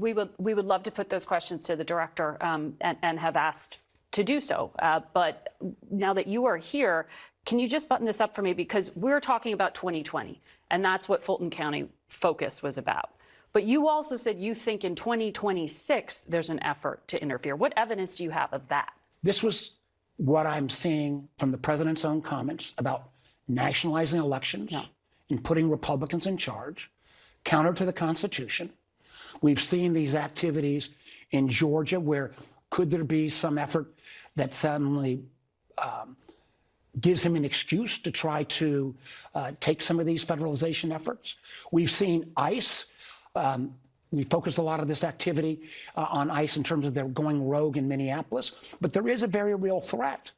we would love to put those questions to the director and have asked to do so. But now that you are here, can you just button this up for me? Because we're talking about 2020, and that's what Fulton County Focus was about. But you also said you think in 2026 there's an effort to interfere. What evidence do you have of that? This was what I'm seeing from the president's own comments about nationalizing elections and putting Republicans in charge, counter to the Constitution. We've seen these activities in Georgia where could there be some effort that suddenly gives him an excuse to try to take some of these federalization efforts. We've seen ICE. We focused a lot of this activity on ICE in terms of their going rogue in Minneapolis. But there is a very real threat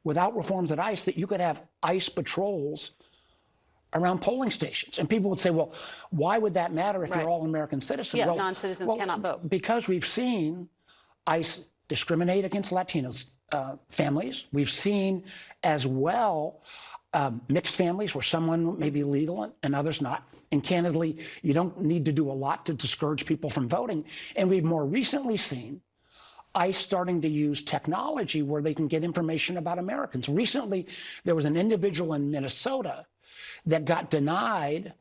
without reforms at ICE that you could have ICE patrols around polling stations. And people would say, well, why would that matter if you're all American citizens? Yeah, well, non-citizens cannot vote. Because we've seen ICE discriminate against Latino families. We've seen as well mixed families where someone may be legal and others not. And candidly, you don't need to do a lot to discourage people from voting. And we've more recently seen ICE starting to use technology where they can get information about Americans. Recently, there was an individual in Minnesota that got denied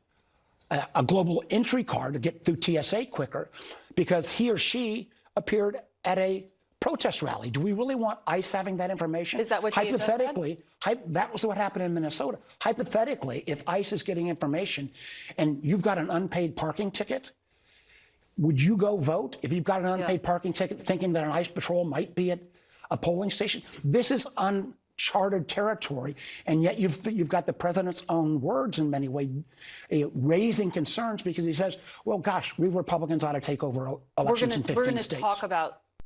a global entry card to get through TSA quicker because he or she appeared at a protest rally. Do we really want ICE having that information? Is that what you hypothetically? That was what happened in Minnesota. Hypothetically, if ICE is getting information and you've got an unpaid parking ticket, would you go vote if you've got an unpaid parking ticket thinking that an ICE patrol might be at a polling station? This is uncharted territory, and yet you've got the president's own words in many ways raising concerns because he says, well, gosh, we Republicans ought to take over elections in 15 states. We're going to talk about